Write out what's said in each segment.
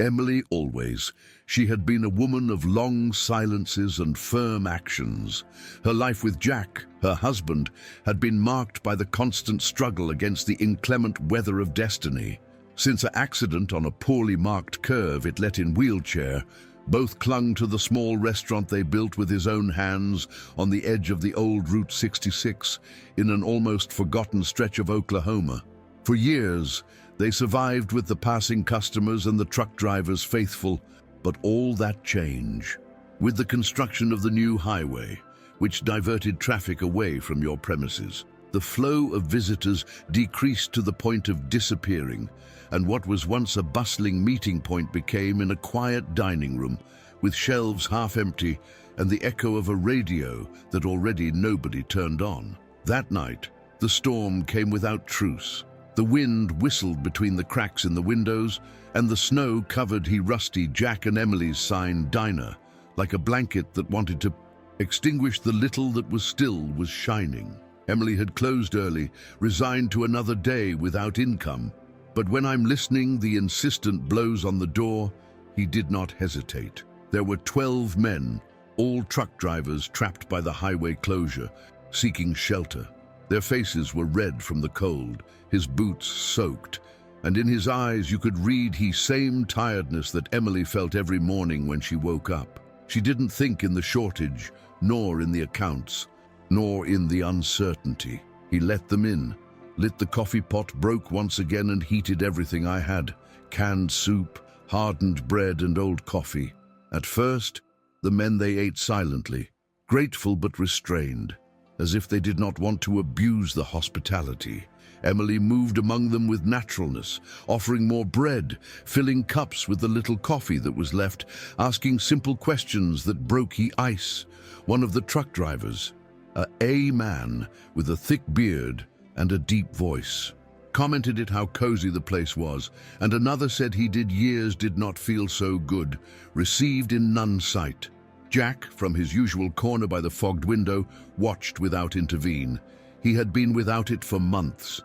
Emily always. She had been a woman of long silences and firm actions. Her life with Jack, her husband, had been marked by the constant struggle against the inclement weather of destiny. Since an accident on a poorly marked curve it let in wheelchair, both clung to the small restaurant they built with his own hands on the edge of the old Route 66 in an almost forgotten stretch of Oklahoma. For years, they survived with the passing customers and the truck drivers faithful, but all that changed with the construction of the new highway, which diverted traffic away from your premises. The flow of visitors decreased to the point of disappearing, and what was once a bustling meeting point became in a quiet dining room, with shelves half empty and the echo of a radio that already nobody turned on. That night, the storm came without truce. The wind whistled between the cracks in the windows, and the snow covered rusty Jack and Emily's sign diner, like a blanket that wanted to extinguish the little that was shining. Emily had closed early, resigned to another day without income. But when I'm listening, the insistent blows on the door, he did not hesitate. There were 12 men, all truck drivers trapped by the highway closure, seeking shelter. Their faces were red from the cold, his boots soaked, and in his eyes you could read the same tiredness that Emily felt every morning when she woke up. She didn't think in the shortage, nor in the accounts, nor in the uncertainty. He let them in, lit the coffee pot, broke once again, and heated everything I had: canned soup, hardened bread, and old coffee. At first, the men they ate silently, grateful but restrained, as if they did not want to abuse the hospitality. Emily moved among them with naturalness, offering more bread, filling cups with the little coffee that was left, asking simple questions that broke the ice. One of the truck drivers, a man with a thick beard and a deep voice, commented it how cozy the place was, and another said he did not feel so good, received in none sight. Jack, from his usual corner by the fogged window, watched without intervene. He had been without it for months.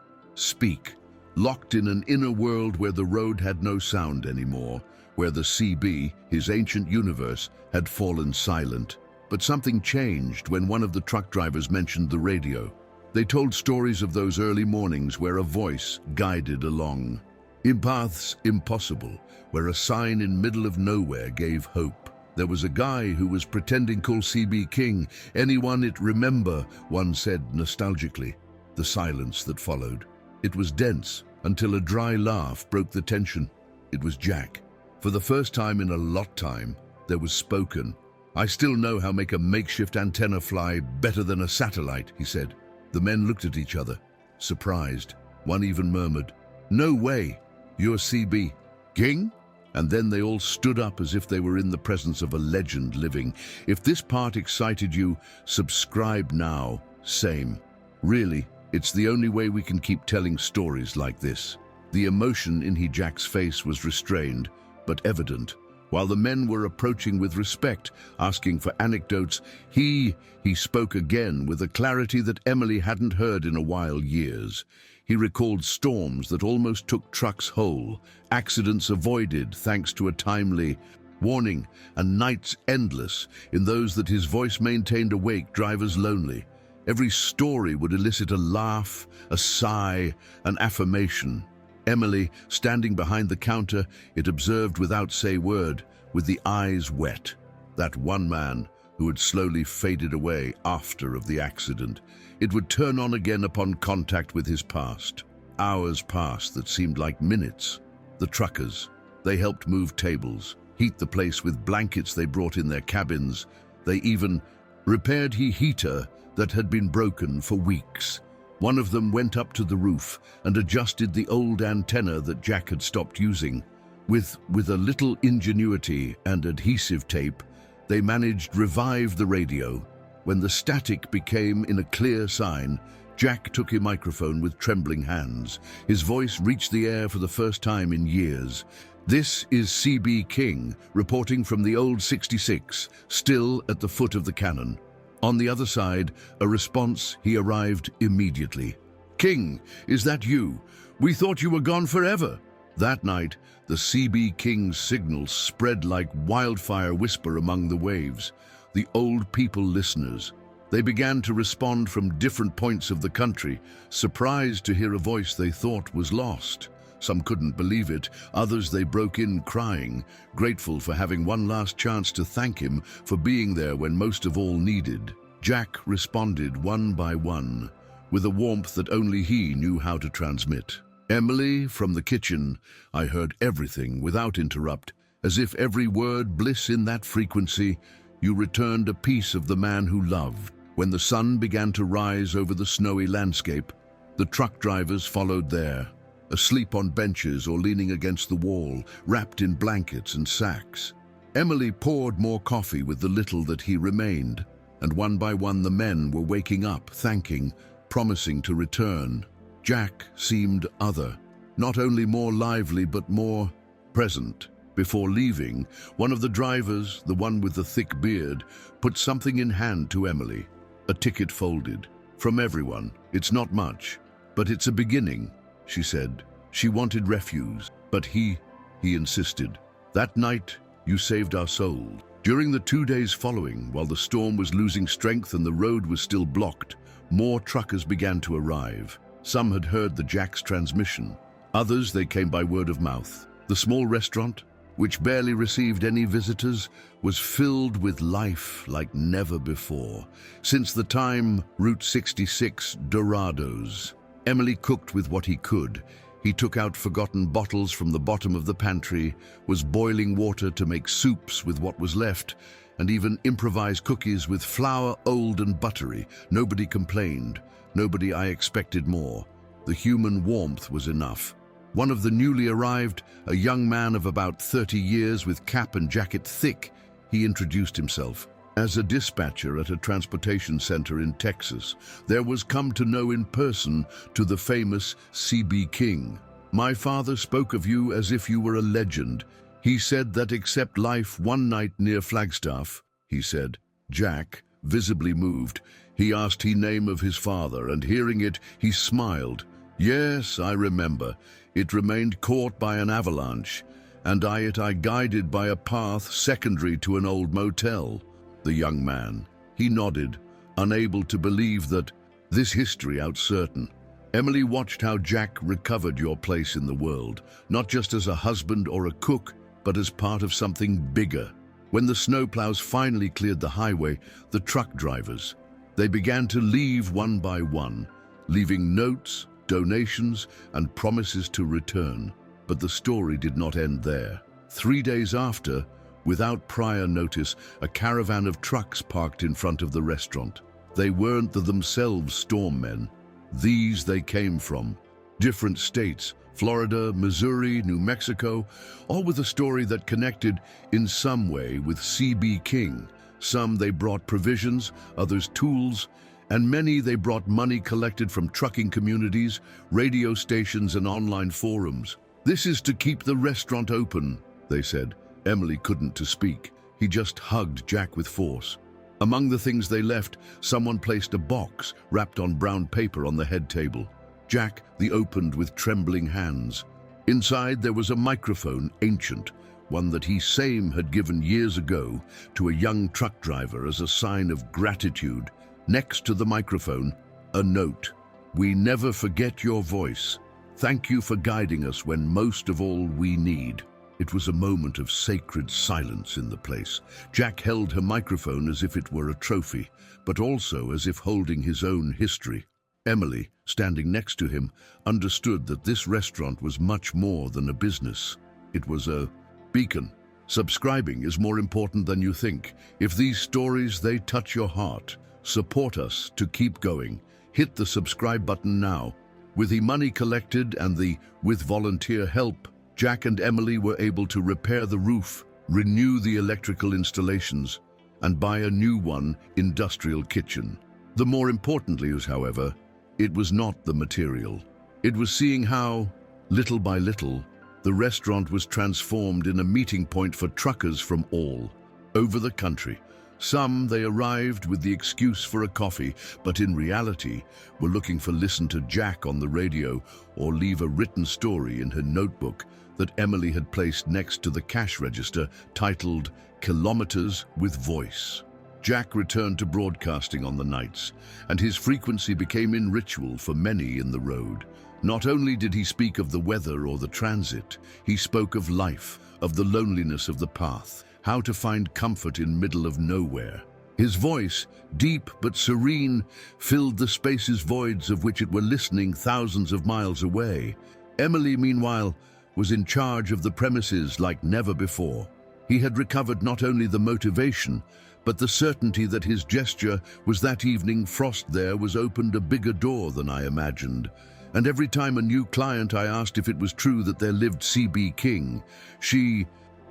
Locked in an inner world where the road had no sound anymore, where the CB, his ancient universe, had fallen silent. But something changed when one of the truck drivers mentioned the radio. They told stories of those early mornings where a voice guided along. In paths impossible, where a sign in middle of nowhere gave hope. There was a guy who was pretending call CB King. Anyone it remember, one said nostalgically. The silence that followed. It was dense until a dry laugh broke the tension. It was Jack. For the first time in a lot time, there was spoken. I still know how make a makeshift antenna fly better than a satellite, he said. The men looked at each other, surprised. One even murmured, "No way, you're CB King?" And then they all stood up as if they were in the presence of a legend living. If this part excited you, subscribe now. Same. Really, it's the only way we can keep telling stories like this. The emotion in Jack's face was restrained, but evident. While the men were approaching with respect, asking for anecdotes, he spoke again with a clarity that Emily hadn't heard in a while years. He recalled storms that almost took trucks whole, accidents avoided thanks to a timely warning, and nights endless in those that his voice maintained awake, drivers lonely. Every story would elicit a laugh, a sigh, an affirmation. Emily, standing behind the counter, it observed without say word, with the eyes wet. That one man who had slowly faded away after of the accident. It would turn on again upon contact with his past. Hours passed that seemed like minutes. The truckers, they helped move tables, heat the place with blankets they brought in their cabins. They even repaired the heater that had been broken for weeks. One of them went up to the roof and adjusted the old antenna that Jack had stopped using. With a little ingenuity and adhesive tape, they managed to revive the radio. When the static became in a clear sign, Jack took a microphone with trembling hands. His voice reached the air for the first time in years. "This is CB King, reporting from the old 66, still at the foot of the cannon." On the other side, a response. He arrived immediately. "King, is that you? We thought you were gone forever." That night, the CB King's signal spread like wildfire whisper among the waves. The old people listeners. They began to respond from different points of the country, surprised to hear a voice they thought was lost. Some couldn't believe it, others they broke in crying, grateful for having one last chance to thank him for being there when most of all needed. Jack responded one by one, with a warmth that only he knew how to transmit. Emily, from the kitchen, I heard everything without interrupt, as if every word bliss in that frequency. You returned a piece of the man who loved. When the sun began to rise over the snowy landscape, the truck drivers followed there, asleep on benches or leaning against the wall, wrapped in blankets and sacks. Emily poured more coffee with the little that he remained, and one by one the men were waking up, thanking, promising to return. Jack seemed other, not only more lively but more present. Before leaving, one of the drivers, the one with the thick beard, put something in hand to Emily. A ticket folded. From everyone. It's not much, but it's a beginning, she said. She wanted refuse, but he insisted. That night, you saved our souls. During the 2 days following, while the storm was losing strength and the road was still blocked, more truckers began to arrive. Some had heard the Jack's transmission. Others, they came by word of mouth. The small restaurant, which barely received any visitors, was filled with life like never before. Since the time Route 66 Dorados, Emily cooked with what he could. He took out forgotten bottles from the bottom of the pantry, was boiling water to make soups with what was left, and even improvised cookies with flour old and buttery. Nobody complained. Nobody I expected more. The human warmth was enough. One of the newly arrived, a young man of about 30 years with cap and jacket thick, he introduced himself. As a dispatcher at a transportation center in Texas, there was come to know in person to the famous CB King. My father spoke of you as if you were a legend. He said that except life one night near Flagstaff, he said. Jack, visibly moved, he asked the name of his father, and hearing it, he smiled. Yes, I remember. It remained caught by an avalanche, and I guided by a path secondary to an old motel. The young man, he nodded, unable to believe that this history out certain. Emily watched how Jack recovered your place in the world, not just as a husband or a cook, but as part of something bigger. When the snowplows finally cleared the highway, the truck drivers, they began to leave one by one, leaving notes, donations, and promises to return. But the story did not end there. 3 days after, without prior notice, a caravan of trucks parked in front of the restaurant. They weren't themselves storm men. These they came from different states, Florida, Missouri, New Mexico, all with a story that connected in some way with CB King. Some they brought provisions, others tools, and many they brought money collected from trucking communities, radio stations, and online forums. This is to keep the restaurant open, they said. Emily couldn't to speak. He just hugged Jack with force. Among the things they left, someone placed a box wrapped on brown paper on the head table. Jack the opened with trembling hands. Inside there was a microphone, ancient, one that he same had given years ago to a young truck driver as a sign of gratitude. Next to the microphone, a note. We never forget your voice. Thank you for guiding us when most of all we need. It was a moment of sacred silence in the place. Jack held her microphone as if it were a trophy, but also as if holding his own history. Emily, standing next to him, understood that this restaurant was much more than a business. It was a beacon. Subscribing is more important than you think. If these stories, they touch your heart, support us to keep going. Hit the subscribe button now. With the money collected and with volunteer help, Jack and Emily were able to repair the roof, renew the electrical installations, and buy a new industrial kitchen. The more importantly is, however, it was not the material. It was seeing how, little by little, the restaurant was transformed in a meeting point for truckers from all over the country. Some, they arrived with the excuse for a coffee, but in reality were looking for listen to Jack on the radio or leave a written story in her notebook. that Emily had placed next to the cash register titled "Kilometers with Voice." Jack returned to broadcasting on the nights, and his frequency became in ritual for many in the road. Not only did he speak of the weather or the transit, he spoke of life, of the loneliness of the path, how to find comfort in middle of nowhere. His voice, deep but serene, filled the spaces voids of which it were listening thousands of miles away. Emily, meanwhile, was in charge of the premises like never before. He had recovered not only the motivation, but the certainty that his gesture was that evening frost there was opened a bigger door than I imagined. And every time a new client I asked if it was true that there lived C.B. King, he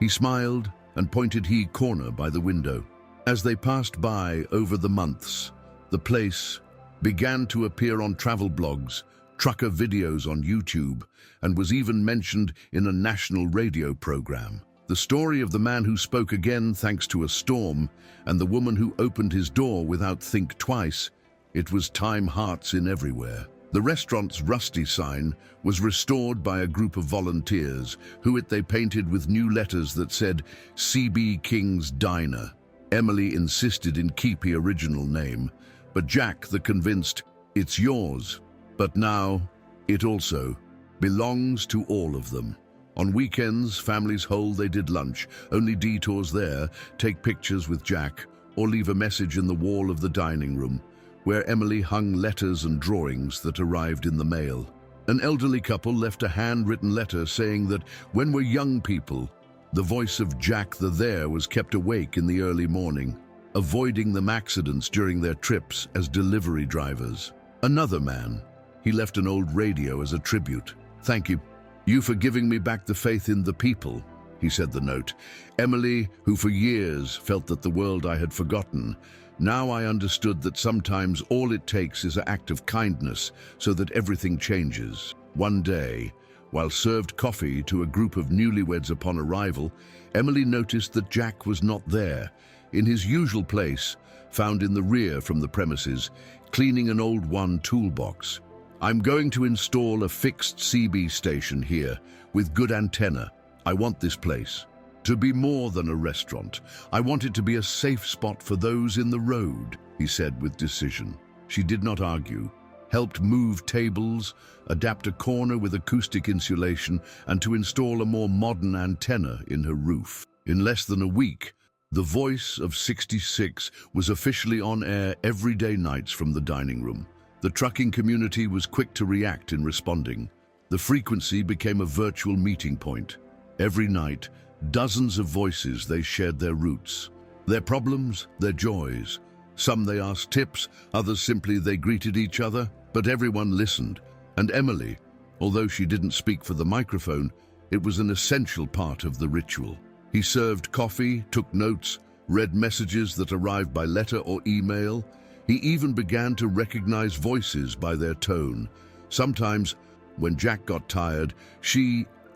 smiled and pointed he corner by the window. As they passed by over the months, the place began to appear on travel blogs, trucker videos on YouTube, and was even mentioned in a national radio program. The story of the man who spoke again thanks to a storm, and the woman who opened his door without think twice, it was time hearts in everywhere. The restaurant's rusty sign was restored by a group of volunteers, who they painted with new letters that said, "C.B. King's Diner." Emily insisted in keep the original name, but Jack the convinced, "It's yours." But now, it also belongs to all of them. On weekends, families hold they did lunch, only detours there, take pictures with Jack, or leave a message in the wall of the dining room, where Emily hung letters and drawings that arrived in the mail. An elderly couple left a handwritten letter saying that when we're young people, the voice of Jack the there was kept awake in the early morning, avoiding them accidents during their trips as delivery drivers. Another man, he left an old radio as a tribute. "Thank you for giving me back the faith in the people," he said the note. "Emily, who for years felt that the world I had forgotten, now I understood that sometimes all it takes is an act of kindness so that everything changes." One day, while served coffee to a group of newlyweds upon arrival, Emily noticed that Jack was not there, in his usual place, found in the rear from the premises, cleaning an old toolbox. "I'm going to install a fixed CB station here, with good antenna. I want this place to be more than a restaurant. I want it to be a safe spot for those in the road," he said with decision. She did not argue, helped move tables, adapt a corner with acoustic insulation, and to install a more modern antenna in her roof. In less than a week, the voice of 66 was officially on air every day nights from the dining room. The trucking community was quick to react in responding. The frequency became a virtual meeting point. Every night, dozens of voices they shared their roots, their problems, their joys. Some they asked tips, others simply they greeted each other, but everyone listened. And Emily, although she didn't speak for the microphone, it was an essential part of the ritual. He served coffee, took notes, read messages that arrived by letter or email. He even began to recognize voices by their tone. Sometimes, when Jack got tired,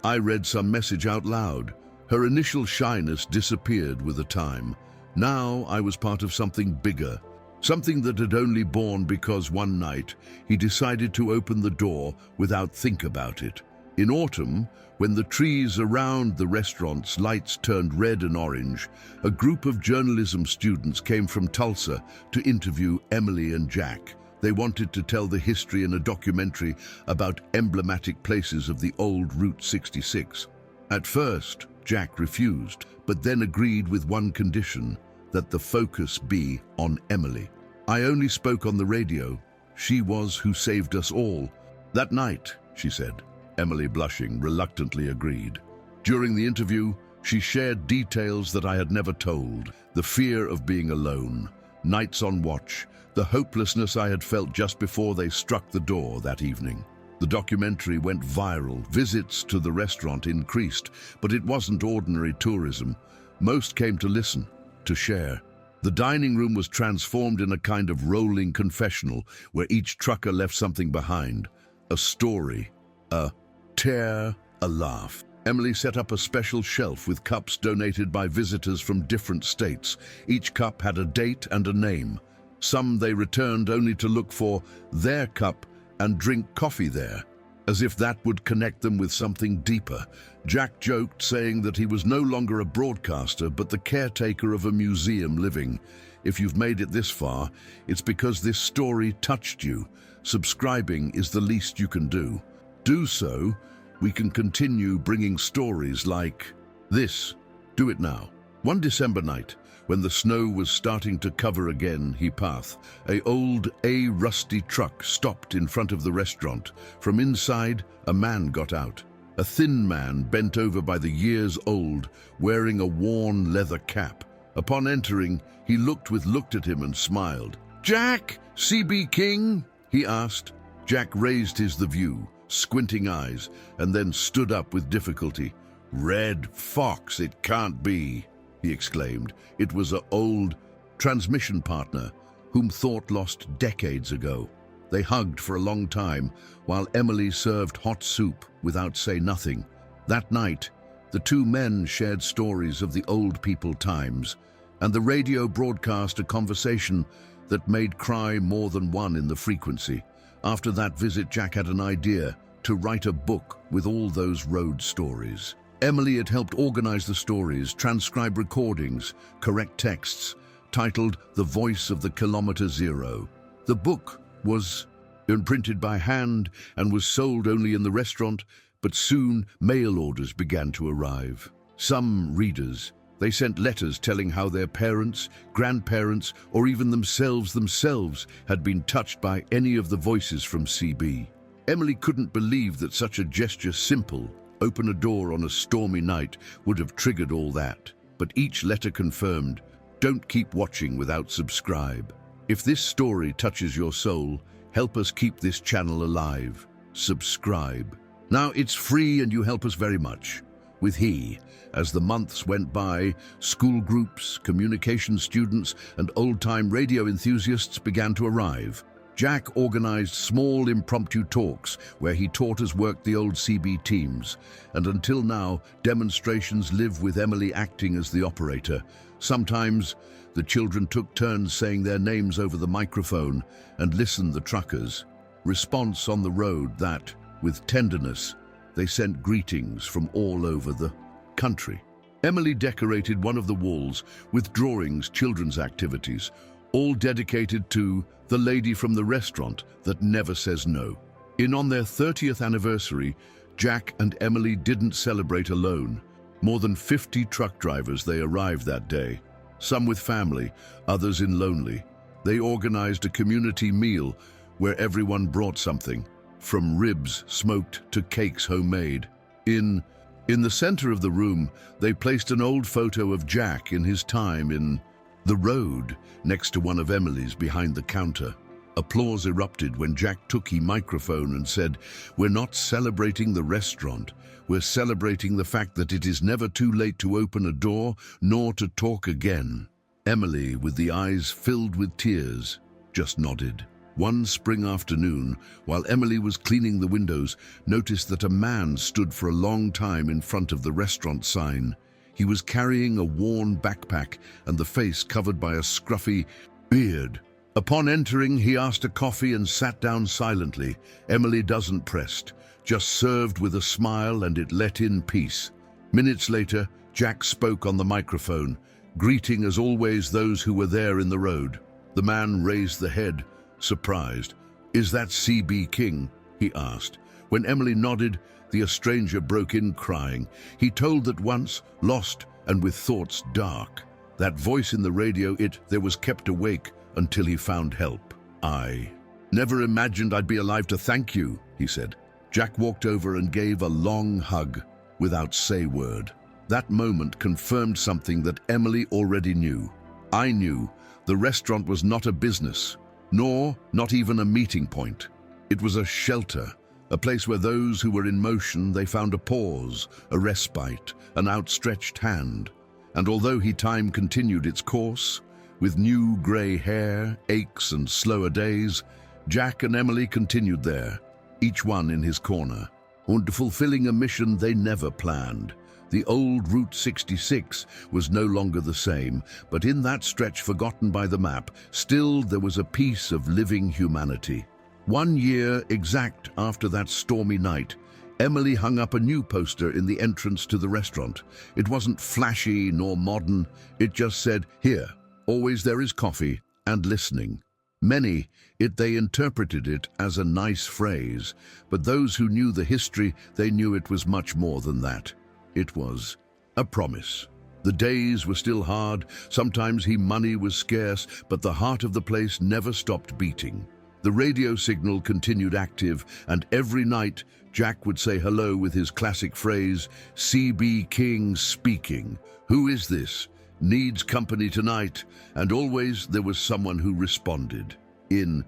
I read some message out loud. Her initial shyness disappeared with the time. Now I was part of something bigger, something that had only born because one night he decided to open the door without think about it. In autumn, when the trees around the restaurant's lights turned red and orange, a group of journalism students came from Tulsa to interview Emily and Jack. They wanted to tell the history in a documentary about emblematic places of the old Route 66. At first, Jack refused, but then agreed with one condition, that the focus be on Emily. "I only spoke on the radio. She was who saved us all." "That night," she said. Emily, blushing, reluctantly agreed. During the interview, she shared details that I had never told. The fear of being alone, nights on watch, the hopelessness I had felt just before they struck the door that evening. The documentary went viral. Visits to the restaurant increased, but it wasn't ordinary tourism. Most came to listen, to share. The dining room was transformed in a kind of rolling confessional where each trucker left something behind. A story, a tear, a laugh. Emily set up a special shelf with cups donated by visitors from different states. Each cup had a date and a name. Some they returned only to look for their cup and drink coffee there. as if that would connect them with something deeper. Jack joked, saying that he was no longer a broadcaster, but the caretaker of a museum living. If you've made it this far, it's because this story touched you. Subscribing is the least you can do. Do so, we can continue bringing stories like this. Do it now. One December night, when the snow was starting to cover again he path, a rusty truck stopped in front of the restaurant. From inside, a man got out. A thin man bent over by the years old, wearing a worn leather cap. Upon entering, he looked at him and smiled. "Jack, CB King?" he asked. Jack raised the view, squinting eyes, and then stood up with difficulty. "Red Fox, it can't be," he exclaimed. It was an old transmission partner whom Thought lost decades ago. They hugged for a long time while Emily served hot soup without say nothing. That night, the two men shared stories of the old people times, and the radio broadcast a conversation that made cry more than one in the frequency. After that visit, Jack had an idea to write a book with all those road stories. Emily had helped organize the stories, transcribe recordings, correct texts, titled The Voice of the Kilometer Zero. The book was imprinted by hand and was sold only in the restaurant, but soon mail orders began to arrive. Some readers, they sent letters telling how their parents, grandparents, or even themselves had been touched by any of the voices from CB. Emily couldn't believe that such a gesture, simple, open a door on a stormy night, would have triggered all that. But each letter confirmed, don't keep watching without subscribe. If this story touches your soul, help us keep this channel alive. Subscribe. Now it's free and you help us very much. With he, as the months went by, school groups, communication students, and old-time radio enthusiasts began to arrive. Jack organized small impromptu talks where he taught us work the old CB teams, and until now, demonstrations live with Emily acting as the operator. Sometimes, the children took turns saying their names over the microphone and listened the truckers' response on the road that, with tenderness, they sent greetings from all over the country. Emily decorated one of the walls with drawings, children's activities, all dedicated to the lady from the restaurant that never says no. On their 30th anniversary, Jack and Emily didn't celebrate alone. More than 50 truck drivers they arrived that day, some with family, others in lonely. They organized a community meal where everyone brought something, from ribs smoked to cakes homemade. In the center of the room, they placed an old photo of Jack in his time in the road, next to one of Emily's behind the counter. Applause erupted when Jack took the microphone and said, "We're not celebrating the restaurant. We're celebrating the fact that it is never too late to open a door, nor to talk again." Emily, with the eyes filled with tears, just nodded. One spring afternoon, while Emily was cleaning the windows, noticed that a man stood for a long time in front of the restaurant sign. He was carrying a worn backpack and the face covered by a scruffy beard. Upon entering, he asked a coffee and sat down silently. Emily doesn't pressed, just served with a smile, and it let in peace. Minutes later, Jack spoke on the microphone, greeting as always those who were there in the road. The man raised the head, surprised. "Is that CB King?" he asked. When Emily nodded, the stranger broke in crying. He told that once, lost and with thoughts dark, that voice in the radio, there was kept awake until he found help. "I never imagined I'd be alive to thank you," he said. Jack walked over and gave a long hug without say word. That moment confirmed something that Emily already knew. I knew the restaurant was not a business, nor not even a meeting point. It was a shelter, a place where those who were in motion, they found a pause, a respite, an outstretched hand. And although time continued its course, with new grey hair, aches and slower days, Jack and Emily continued there, each one in his corner, and fulfilling a mission they never planned. The old Route 66 was no longer the same, but in that stretch forgotten by the map, still there was a piece of living humanity. 1 year exact after that stormy night, Emily hung up a new poster in the entrance to the restaurant. It wasn't flashy nor modern. It just said, "Here, always there is coffee and listening." They interpreted it as a nice phrase, but those who knew the history, they knew it was much more than that. It was a promise. The days were still hard, sometimes money was scarce, but the heart of the place never stopped beating. The radio signal continued active, and every night Jack would say hello with his classic phrase, "CB King speaking. Who is this? Needs company tonight." And always there was someone who responded. In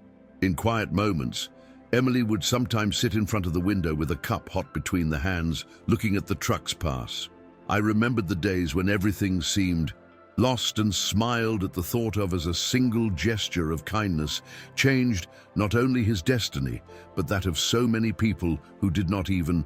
quiet moments, Emily would sometimes sit in front of the window with a cup hot between the hands, looking at the trucks pass. I remembered the days when everything seemed lost and smiled at the thought of as a single gesture of kindness changed not only his destiny, but that of so many people who did not even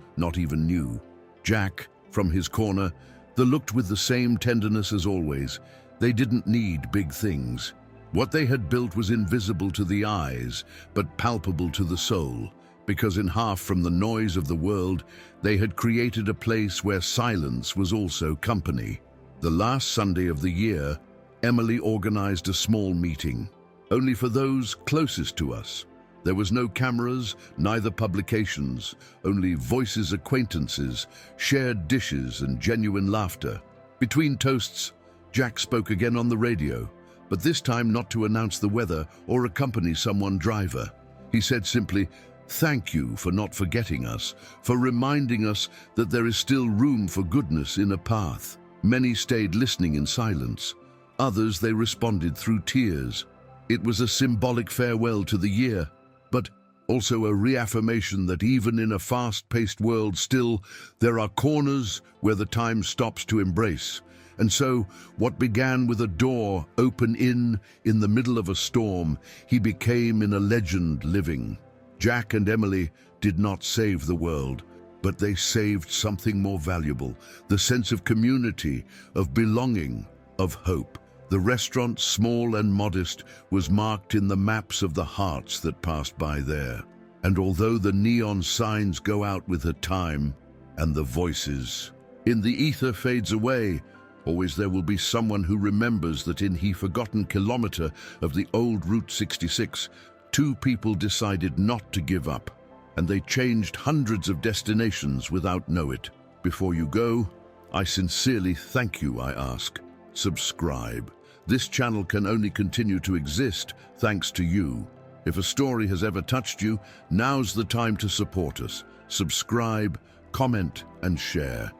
knew. Jack, from his corner, looked with the same tenderness as always. They didn't need big things. What they had built was invisible to the eyes, but palpable to the soul, because in half from the noise of the world, they had created a place where silence was also company. The last Sunday of the year, Emily organized a small meeting, only for those closest to us. There was no cameras, neither publications, only voices, acquaintances, shared dishes and genuine laughter. Between toasts, Jack spoke again on the radio, but this time not to announce the weather or accompany someone driver. He said simply, "Thank you for not forgetting us, for reminding us that there is still room for goodness in a path." Many stayed listening in silence. Others they responded through tears. It was a symbolic farewell to the year, but also a reaffirmation that even in a fast-paced world still, there are corners where the time stops to embrace. And so, what began with a door open in the middle of a storm, he became in a legend living. Jack and Emily did not save the world, but they saved something more valuable, the sense of community, of belonging, of hope. The restaurant, small and modest, was marked in the maps of the hearts that passed by there. And although the neon signs go out with the time, and the voices in the ether fades away, always there will be someone who remembers that in the forgotten kilometer of the old Route 66, 2 people decided not to give up, and they changed hundreds of destinations without know it. Before you go, I sincerely thank you, I ask. Subscribe. This channel can only continue to exist thanks to you. If a story has ever touched you, now's the time to support us. Subscribe, comment, and share.